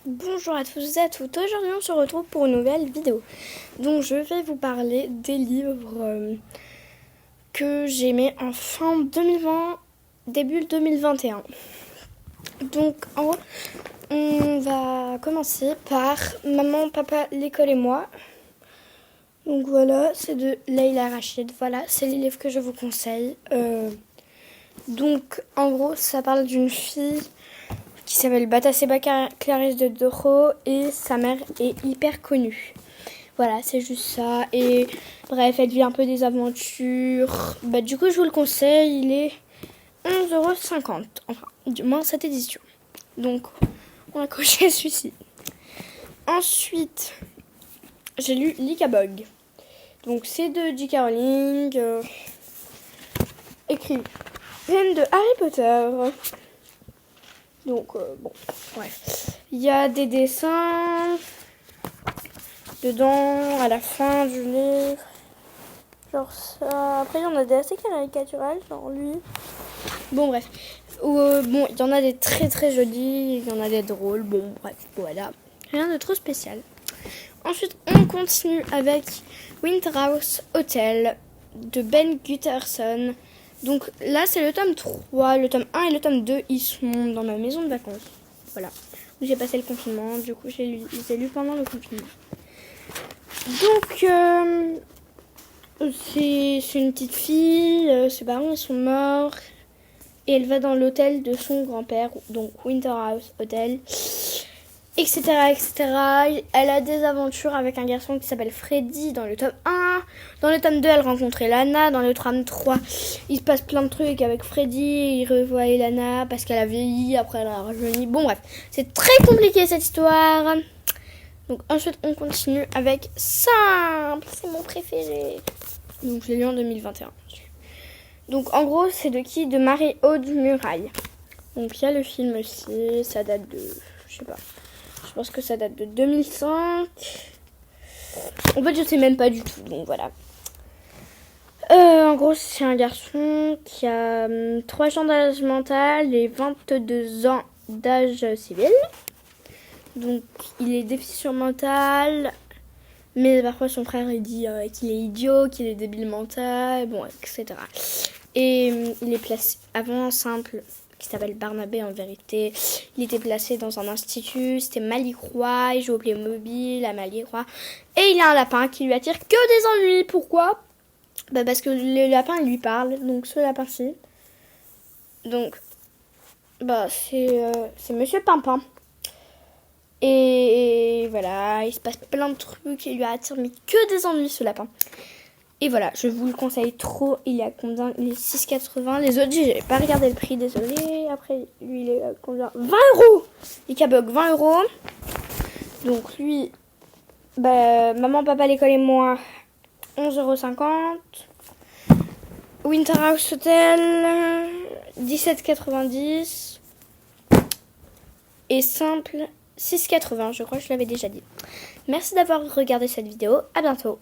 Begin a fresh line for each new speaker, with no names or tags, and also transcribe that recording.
Bonjour à tous et à toutes, aujourd'hui on se retrouve pour une nouvelle vidéo. Donc je vais vous parler des livres que j'ai aimés en fin 2020, début 2021. Donc en gros, on va commencer par Maman, Papa, l'école et moi. Donc voilà, c'est de Leila Rachid, voilà, c'est les livres que je vous conseille. Donc en gros, ça parle d'une fille qui s'appelle Bataseba Clarisse de Doro et sa mère est hyper connue. Voilà, c'est juste ça. Et bref, elle vit un peu des aventures. Du coup, je vous le conseille, il est 11,50 €. Enfin, du moins cette édition. Donc, on a coché celui-ci. Ensuite, j'ai lu Licabog. Donc, c'est de J.K. Rowling. Écrit de Harry Potter. Donc, bon, bref. Il y a des dessins dedans, à la fin du livre. Genre ça. Après, il y en a des assez caricaturales, genre lui. Bon, bref. Bon, il y en a des très très jolis, il y en a des drôles. Bon, bref, voilà. Rien de trop spécial. Ensuite, on continue avec Winter House Hotel de Ben Gutterson. Donc là, c'est le tome 3, le tome 1 et le tome 2, ils sont dans ma maison de vacances. Voilà. J'ai passé le confinement, du coup, je les ai lus pendant le confinement. Donc, c'est une petite fille, ses parents sont morts, et elle va dans l'hôtel de son grand-père, donc Winter House Hotel, etc., etc. Elle a des aventures avec un garçon qui s'appelle Freddy dans le tome 1. Dans le tome 2, elle rencontre Elana. Dans le tome 3, il se passe plein de trucs avec Freddy. Il revoit Elana parce qu'elle a vieilli, après elle a rajeuni. Bon bref, c'est très compliqué cette histoire. Donc ensuite, on continue avec Simple. C'est mon préféré. Donc je l'ai lu en 2021. Donc en gros, c'est de qui? De Marie-Aude Muraille. Donc il y a le film aussi. Ça date de... je sais pas. Je pense que ça date de 2005. En fait, je sais même pas du tout. Donc voilà. En gros, c'est un garçon qui a 3 ans d'âge mental et 22 ans d'âge civil. Donc, il est déficient mental. Mais parfois, son frère, il dit qu'il est idiot, qu'il est débile mental, bon, etc. Et il est placé avant Simple, qui s'appelle Barnabé en vérité. Il était placé dans un institut, c'était Malicroix, il joue au Playmobil à Malicroix. Et il a un lapin qui lui attire que des ennuis. Pourquoi? Parce que le lapin, il lui parle, donc ce lapin-ci. Donc, c'est Monsieur Pimpin. Et voilà, il se passe plein de trucs, il lui attire mais que des ennuis ce lapin. Et voilà, je vous le conseille trop. Il est à combien? Il est 6,80. Les autres, j'ai pas regardé le prix, désolé. Après, lui, il est à combien? 20 €. Licabog, 20 €. Donc lui, Maman, Papa, l'école et moi, 11,50 €. Winter House Hotel, 17,90 €. Et Simple, 6,80 €. Je crois que je l'avais déjà dit. Merci d'avoir regardé cette vidéo. À bientôt.